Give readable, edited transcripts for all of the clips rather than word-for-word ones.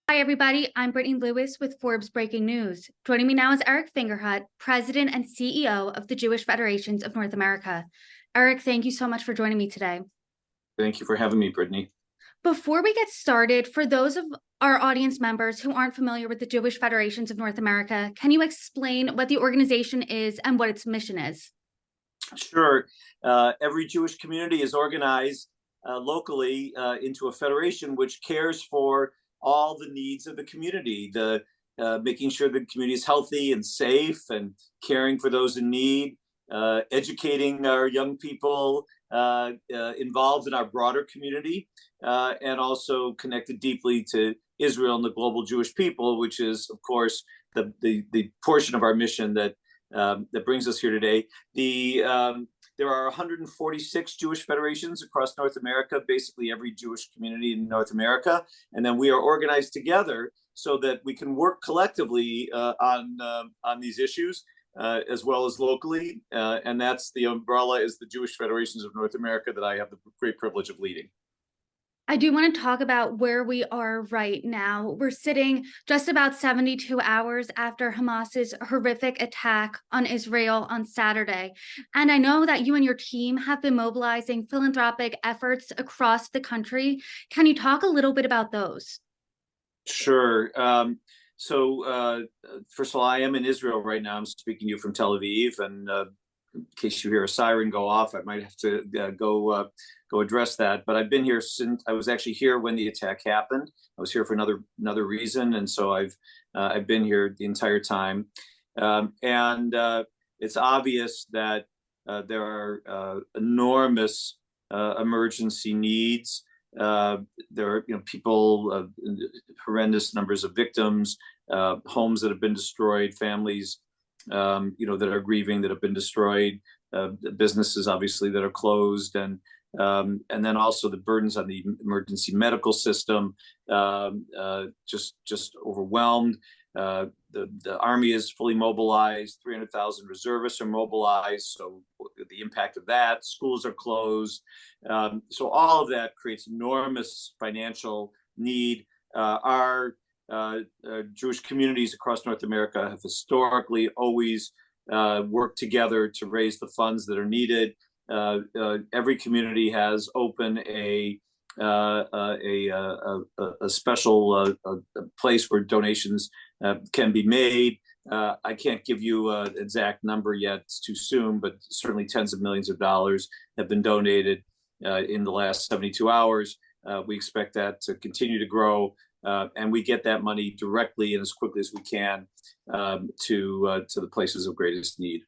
Hi, everybody. I'm Brittany Lewis with Forbes Breaking News. Joining me now is Eric Fingerhut, President and CEO of the Jewish Federations of North America. Eric, thank you so much for joining me today. Thank you for having me, Brittany. Before we get started, for those of our audience members who aren't familiar with the Jewish Federations of North America, can you explain what the organization is and what its mission is? Sure. Every Jewish community is organized locally into a federation which cares for all the needs of the community, making sure the community is healthy and safe and caring for those in need, educating our young people involved in our broader community, and also connected deeply to Israel and the global Jewish people, which is, of course, the portion of our mission that brings us here today. There are 146 Jewish federations across North America, basically every Jewish community in North America, and then we are organized together so that we can work collectively on these issues as well as locally, and that's the umbrella is the Jewish Federations of North America that I have the great privilege of leading. I do want to talk about where we are right now. We're sitting just about 72 hours after Hamas's horrific attack on Israel on Saturday. And I know that you and your team have been mobilizing philanthropic efforts across the country. Can you talk a little bit about those? Sure. First of all, I am in Israel right now. I'm speaking to you from Tel Aviv, and in case you hear a siren go off, I might have to go address that. But I've been here since I was actually here when the attack happened. I was here for another reason, and so I've been here the entire time. It's obvious that there are enormous emergency needs. There are people, horrendous numbers of victims, homes that have been destroyed, families that are grieving that have been destroyed, businesses obviously that are closed, and then also the burdens on the emergency medical system, just overwhelmed. The army is fully mobilized. 300,000 reservists are mobilized. So the impact of that, schools are closed. So all of that creates enormous financial need. Our Jewish communities across North America have historically always worked together to raise the funds that are needed. Every community has opened a special place where donations can be made. I can't give you an exact number yet; it's too soon. But certainly, tens of millions of dollars have been donated in the last 72 hours. We expect that to continue to grow, and we get that money directly and as quickly as we can to the places of greatest need.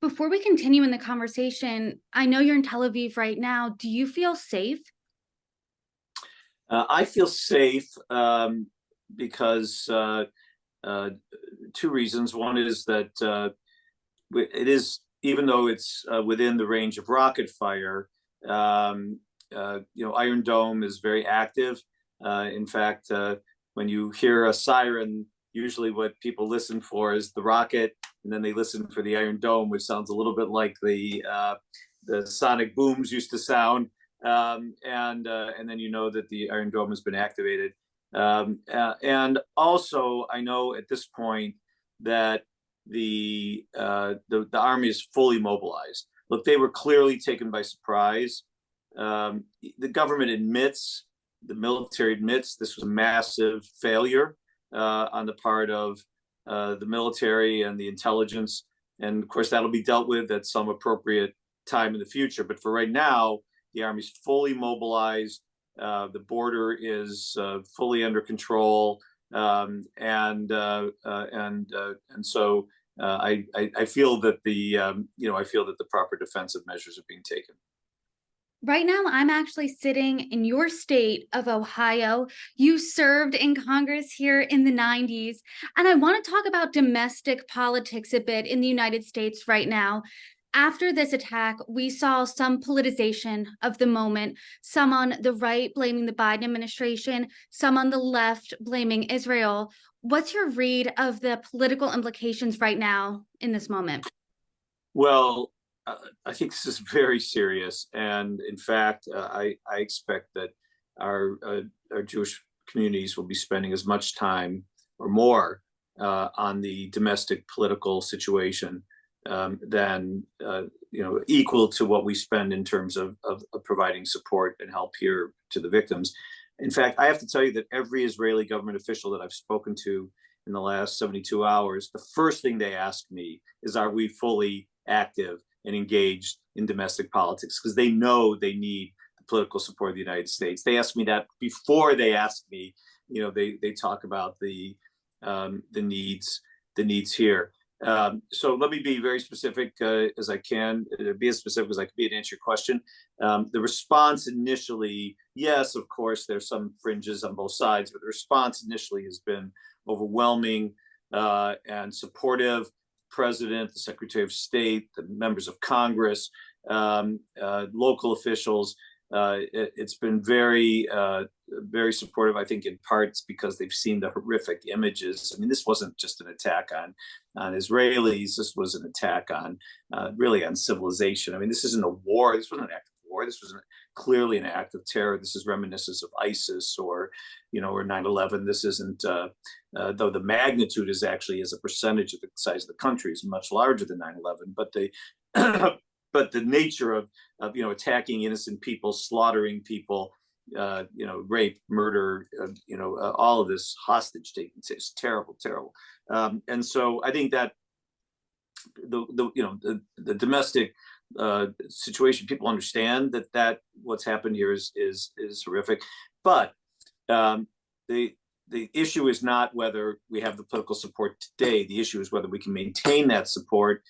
Before we continue in the conversation, I know you're in Tel Aviv right now. Do you feel safe? I feel safe because two reasons. One is that it is, even though it's within the range of rocket fire, Iron Dome is very active. In fact, when you hear a siren, usually what people listen for is the rocket, and then they listen for the Iron Dome, which sounds a little bit like the sonic booms used to sound. And then you know that the Iron Dome has been activated. And also, I know at this point that the army is fully mobilized. Look, they were clearly taken by surprise. The government admits, the military admits, this was a massive failure on the part of the military and the intelligence. And of course, that'll be dealt with at some appropriate time in the future. But for right now, the Army's fully mobilized. The border is fully under control, and so I feel that the proper defensive measures are being taken. Right now, I'm actually sitting in your state of Ohio. You served in Congress here in the 90s, and I want to talk about domestic politics a bit in the United States right now. After this attack, we saw some politicization of the moment, some on the right blaming the Biden administration, some on the left blaming Israel. What's your read of the political implications right now in this moment? Well, I think this is very serious, and in fact, I expect that our Jewish communities will be spending as much time or more on the domestic political situation than equal to what we spend in terms of providing support and help here to the victims. In fact, I have to tell you that every Israeli government official that I've spoken to in the last 72 hours, the first thing they ask me is, are we fully active and engaged in domestic politics? Because they know they need the political support of the United States. They ask me that before they ask me, they talk about the needs here. So let me be very specific as I can, be as specific as I can be to answer your question. The response initially, yes, of course, there's some fringes on both sides, but the response initially has been overwhelming and supportive. President, the Secretary of State, the members of Congress, local officials. It's been very, very supportive, I think, in parts because they've seen the horrific images. I mean, this wasn't just an attack on Israelis. This was an attack on really on civilization. I mean, this isn't a war. This wasn't an act of war. This was clearly an act of terror. This is reminiscent of ISIS or 9/11. This isn't, though the magnitude is actually as a percentage of the size of the country is much larger than 9/11. But but the nature of attacking innocent people, slaughtering people, rape, murder, all of this hostage taking, it's terrible, terrible. And so I think that the domestic situation, people understand that what's happened here is horrific, but the issue is not whether we have the political support today. The issue is whether we can maintain that support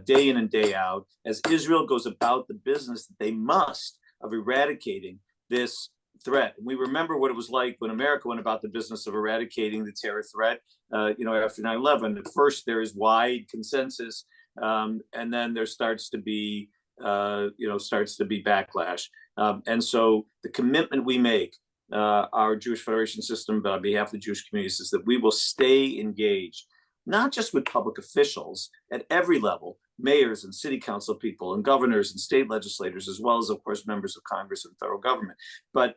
day in and day out as Israel goes about the business that they must of eradicating this threat. And we remember what it was like when America went about the business of eradicating the terror threat, after 9/11. At first, there is wide consensus, and then there starts to be backlash. And so the commitment we make, our Jewish Federation system, but on behalf of the Jewish communities, is that we will stay engaged, not just with public officials at every level, mayors and city council people and governors and state legislators, as well as, of course, members of Congress and federal government, but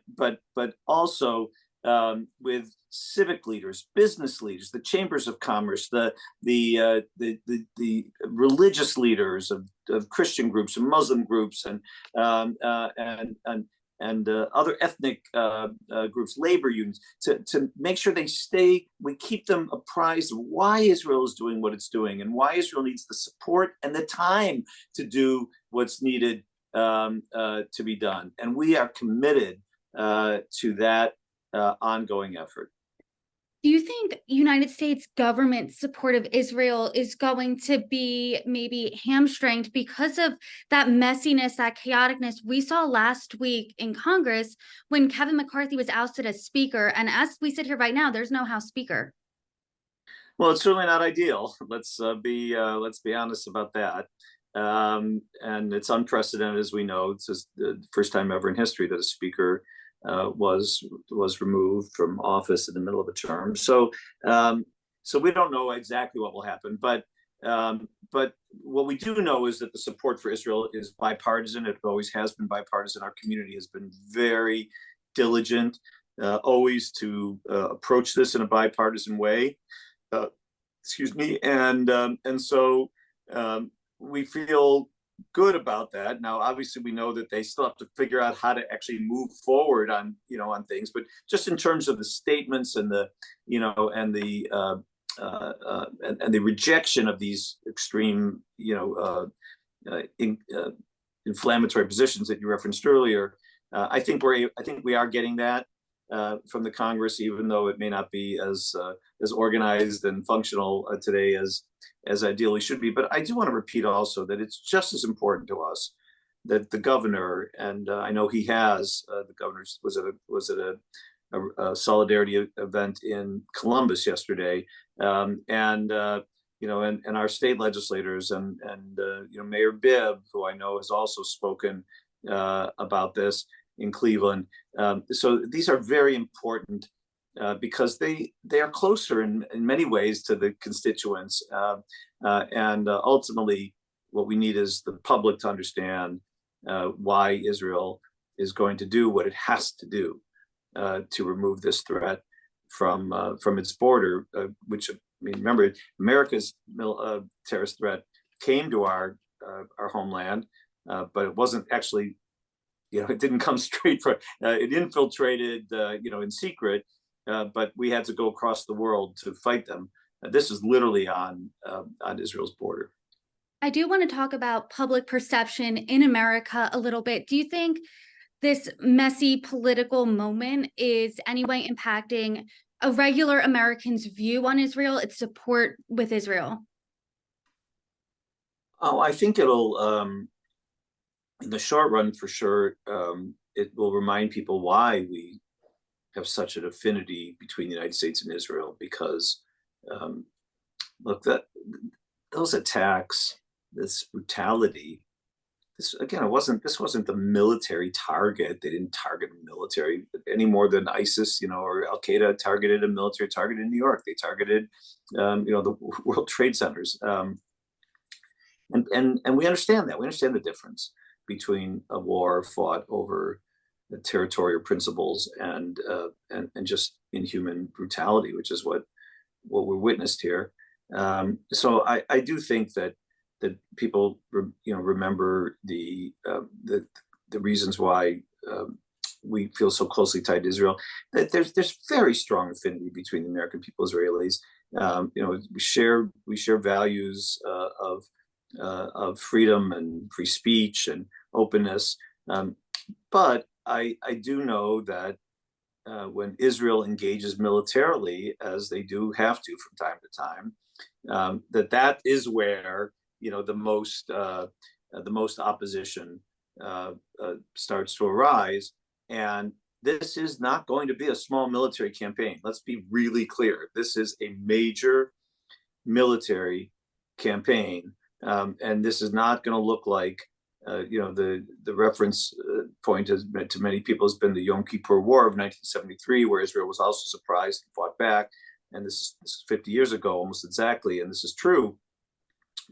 also with civic leaders, business leaders, the chambers of commerce, the religious leaders of Christian groups and Muslim groups and other ethnic groups, labor unions, to make sure we keep them apprised of why Israel is doing what it's doing and why Israel needs the support and the time to do what's needed to be done. And we are committed to that ongoing effort. Do you think United States government support of Israel is going to be maybe hamstringed because of that messiness, that chaoticness we saw last week in Congress when Kevin McCarthy was ousted as Speaker? And as we sit here right now, there's no House Speaker. Well, it's certainly not ideal. Let's be honest about that. And it's unprecedented, as we know. It's just the first time ever in history that a Speaker was removed from office in the middle of a term. So we don't know exactly what will happen, but what we do know is that the support for Israel is bipartisan. It always has been bipartisan. Our community has been very diligent, always to approach this in a bipartisan way. And so we feel good about that. Now, obviously, we know that they still have to figure out how to actually move forward on things. But just in terms of the statements and the rejection of these extreme inflammatory positions that you referenced earlier, I think we are getting that from the Congress, even though it may not be as organized and functional today as ideally should be. But I do want to repeat also that it's just as important to us that the governor, and I know he has, the governor was at a solidarity event in Columbus yesterday, and our state legislators and Mayor Bibb, who I know has also spoken about this in Cleveland. So these are very important because they are closer in many ways to the constituents. And ultimately, what we need is the public to understand why Israel is going to do what it has to do. to remove this threat from its border, which, I mean, remember, America's terrorist threat came to our homeland, but it wasn't actually, it didn't come straight from, it infiltrated, in secret, but we had to go across the world to fight them. This is literally on Israel's border. I do want to talk about public perception in America a little bit. Do you think this messy political moment is anyway impacting a regular American's view on Israel, its support with Israel? Oh, I think it'll, in the short run, for sure, it will remind people why we have such an affinity between the United States and Israel. Because, look, those attacks, this brutality, this again, this wasn't the military target. They didn't target the military any more than ISIS, or Al Qaeda targeted a military target in New York. They targeted, the World Trade Centers. And we understand that. We understand the difference between a war fought over the territorial principles and just inhuman brutality, which is what we witnessed here. So I do think that people remember the reasons why we feel so closely tied to Israel. That there's very strong affinity between the American people, Israelis. We share values of freedom and free speech and openness. But I do know that when Israel engages militarily, as they do have to from time to time, that is where the most opposition starts to arise. And this is not going to be a small military campaign. Let's be really clear. This is a major military campaign. And this is not going to look like, the reference point to many people has been the Yom Kippur War of 1973, where Israel was also surprised and fought back. And this is 50 years ago, almost exactly. And this is true.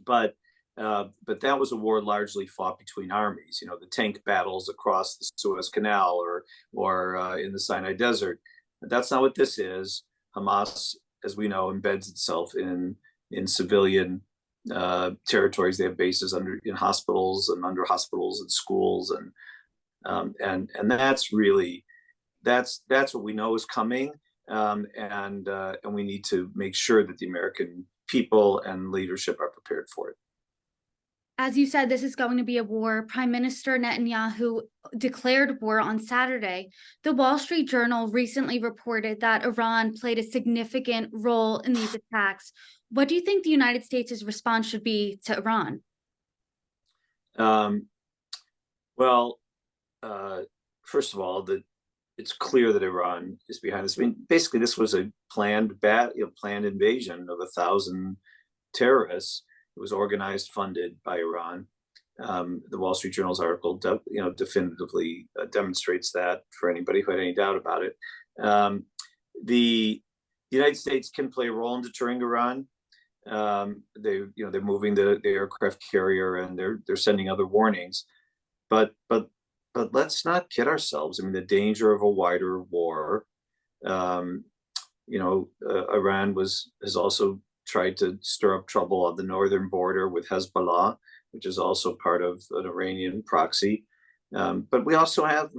But that was a war largely fought between armies, the tank battles across the Suez Canal or in the Sinai Desert. That's not what this is. Hamas, as we know, embeds itself in civilian territories. They have bases in hospitals and under hospitals and schools, and that's really that's what we know is coming, and we need to make sure that the American people and leadership are prepared for it. As you said, this is going to be a war. Prime Minister Netanyahu declared war on Saturday. The Wall Street Journal recently reported that Iran played a significant role in these attacks. What do you think the United States' response should be to Iran? Well, first of all, it's clear that Iran is behind this. I mean, basically, this was a planned invasion of 1,000 terrorists. It was organized, funded by Iran. The Wall Street Journal's article, definitively demonstrates that for anybody who had any doubt about it. The United States can play a role in deterring Iran. They're moving the aircraft carrier, and they're sending other warnings. But let's not kid ourselves. I mean, the danger of a wider war. Iran has also tried to stir up trouble on the northern border with Hezbollah, which is also part of an Iranian proxy. But we also have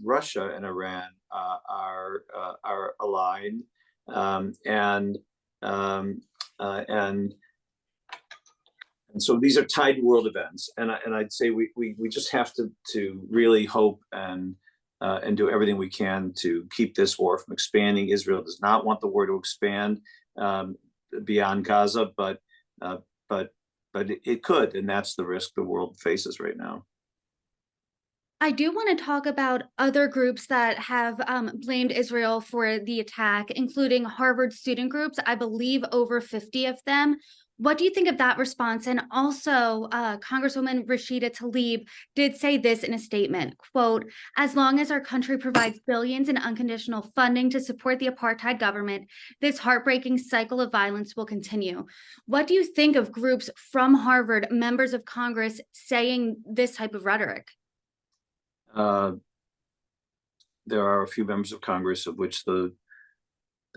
Russia and Iran are aligned, and so these are tied world events. And I'd say we just have to really hope and do everything we can to keep this war from expanding. Israel does not want the war to expand beyond Gaza, but it could, and that's the risk the world faces right now. I do want to talk about other groups that have blamed Israel for the attack, including Harvard student groups, I believe over 50 of them. What do you think of that response? And also, Congresswoman Rashida Tlaib did say this in a statement, quote, "As long as our country provides billions in unconditional funding to support the apartheid government, this heartbreaking cycle of violence will continue." What do you think of groups from Harvard, members of Congress, saying this type of rhetoric? there are a few members of Congress, of which the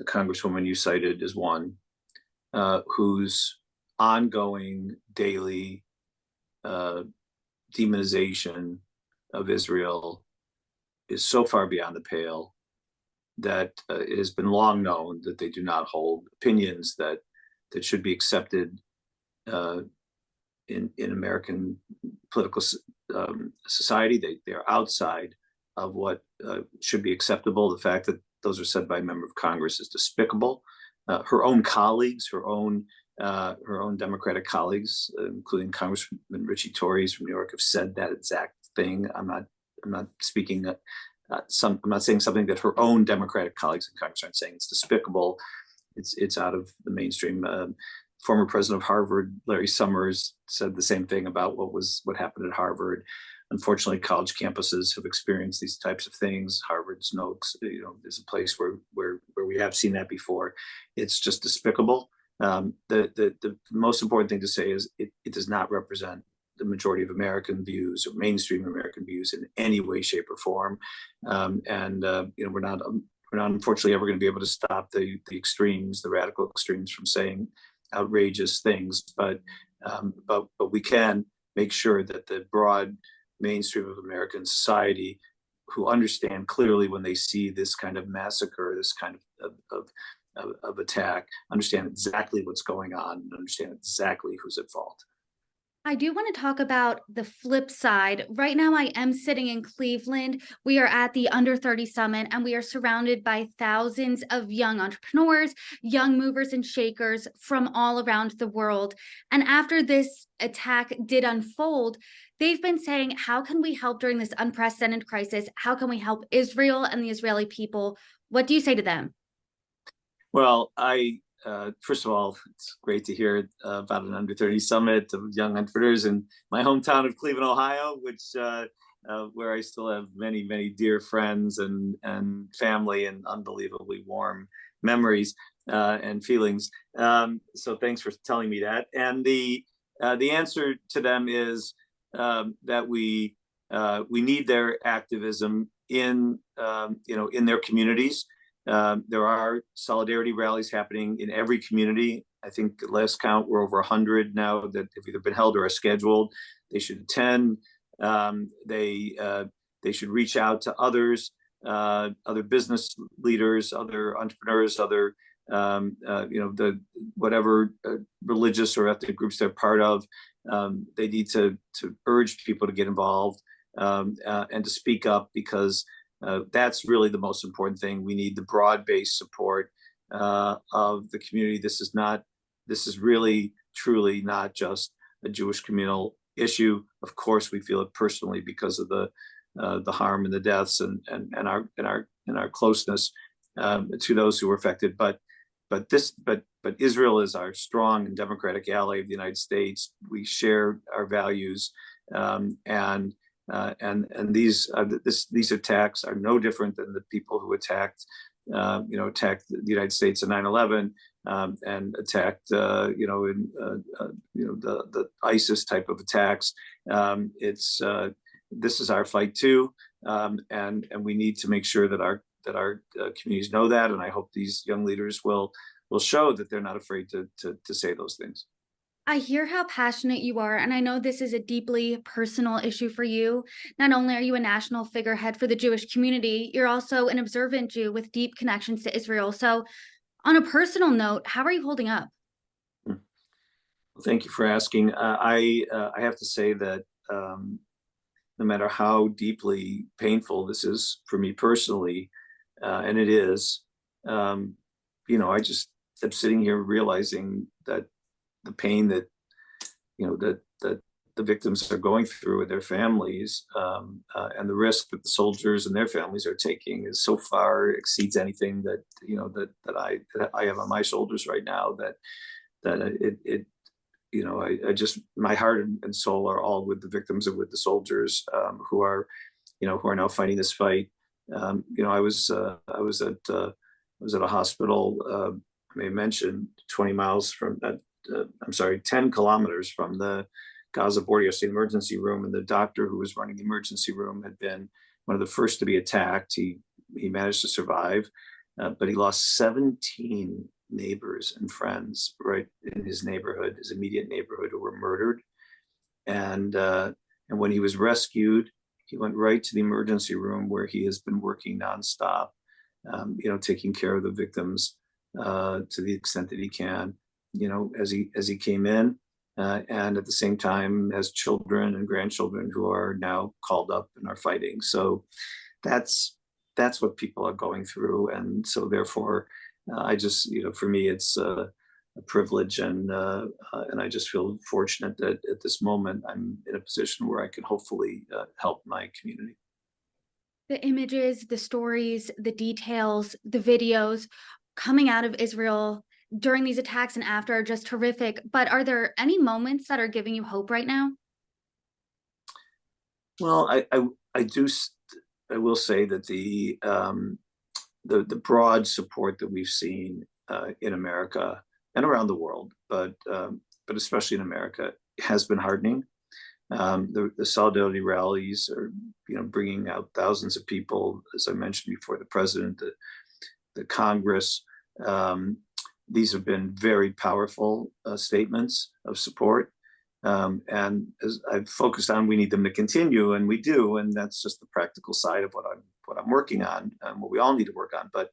Congresswoman you cited is one, whose ongoing daily demonization of Israel is so far beyond the pale that it has been long known that they do not hold opinions that should be accepted in American political society. They are outside of what should be acceptable. The fact that those are said by a member of Congress is despicable. Her own colleagues, her own Democratic colleagues, including Congressman Richie Torres from New York, have said that exact thing. I'm not speaking. I'm not saying something that her own Democratic colleagues in Congress aren't saying. It's despicable. It's out of the mainstream. Former president of Harvard, Larry Summers, said the same thing about what happened at Harvard. Unfortunately, college campuses have experienced these types of things. Harvard's is a place where we have seen that before. It's just despicable. The most important thing to say is it does not represent the majority of American views or mainstream American views in any way, shape, or form. We're not unfortunately ever going to be able to stop the extremes, the radical extremes, from saying outrageous things. But we can make sure that the broad mainstream of American society, who understand clearly when they see this kind of massacre, this kind of attack, understand exactly what's going on and understand exactly who's at fault. I do want to talk about the flip side. Right now, I am sitting in Cleveland. We are at the Under 30 Summit, and we are surrounded by thousands of young entrepreneurs, young movers and shakers from all around the world. And after this attack did unfold, they've been saying, how can we help during this unprecedented crisis? How can we help Israel and the Israeli people? What do you say to them? Well, first of all, it's great to hear about an under 30 summit of young entrepreneurs in my hometown of Cleveland, Ohio, which where I still have many, many dear friends and family and unbelievably warm memories and feelings. So thanks for telling me that. And the answer to them is that we need their activism in their communities. There are solidarity rallies happening in every community. I think at last count, we're over 100 now that have either been held or are scheduled. They should attend. They should reach out to others, other business leaders, other entrepreneurs, other the whatever religious or ethnic groups they're part of. They need to urge people to get involved and to speak up, because that's really the most important thing. We need the broad-based support of the community. This is really, truly not just a Jewish communal issue. Of course, we feel it personally because of the harm and the deaths and our closeness to those who were affected. But Israel is our strong and democratic ally of the United States. We share our values, and these attacks are no different than the people who attacked the United States in 9/11 and attacked the ISIS type of attacks. This is our fight too, and we need to make sure that our communities know that. And I hope these young leaders will show that they're not afraid to say those things. I hear how passionate you are, and I know this is a deeply personal issue for you. Not only are you a national figurehead for the Jewish community, you're also an observant Jew with deep connections to Israel. So, on a personal note, how are you holding up? Thank you for asking. I have to say that no matter how deeply painful this is for me personally, and it is, I just am sitting here realizing that the pain that the victims are going through with their families, and the risk that the soldiers and their families are taking is so far exceeds anything that I have on my shoulders right now. I just, my heart and soul are all with the victims and with the soldiers who are now fighting this fight. I was at a hospital. I may mention 20 miles from that. 10 kilometers from the Gaza border, yesterday, emergency room, and the doctor who was running the emergency room had been one of the first to be attacked. He he managed to survive, but he lost 17 neighbors and friends right in his neighborhood, his immediate neighborhood, who were murdered. And when he was rescued, he went right to the emergency room where he has been working nonstop, taking care of the victims to the extent that he can, as he came in, and at the same time has children and grandchildren who are now called up and are fighting. So that's what people are going through, and so therefore, I just, for me, it's a privilege, and I just feel fortunate that at this moment I'm in a position where I can hopefully help my community. The images, the stories, the details, the videos coming out of Israel during these attacks and after are just horrific. But are there any moments that are giving you hope right now? Well, I do. I will say that the broad support that we've seen in America and around the world, but especially in America, has been heartening. The solidarity rallies are, bringing out thousands of people, as I mentioned before, the president, the Congress. These have been very powerful statements of support. And as I've focused on, we need them to continue, and we do, and that's just the practical side of what I'm working on, and what we all need to work on. But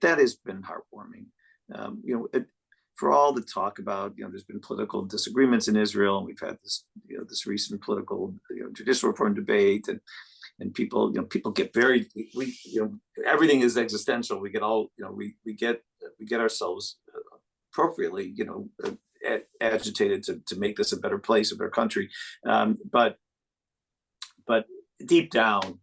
that has been heartwarming. For all the talk about, there's been political disagreements in Israel, and we've had this recent political, judicial reform debate, and people, people get very, everything is existential. We get all, we get ourselves appropriately, agitated to make this a better place, a better country. But deep down,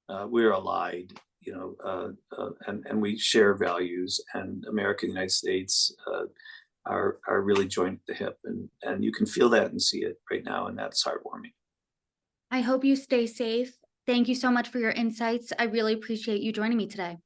we're allied, and we share values, and America and the United States are really joined at the hip, and you can feel that and see it right now, and that's heartwarming. I hope you stay safe. Thank you so much for your insights. I really appreciate you joining me today.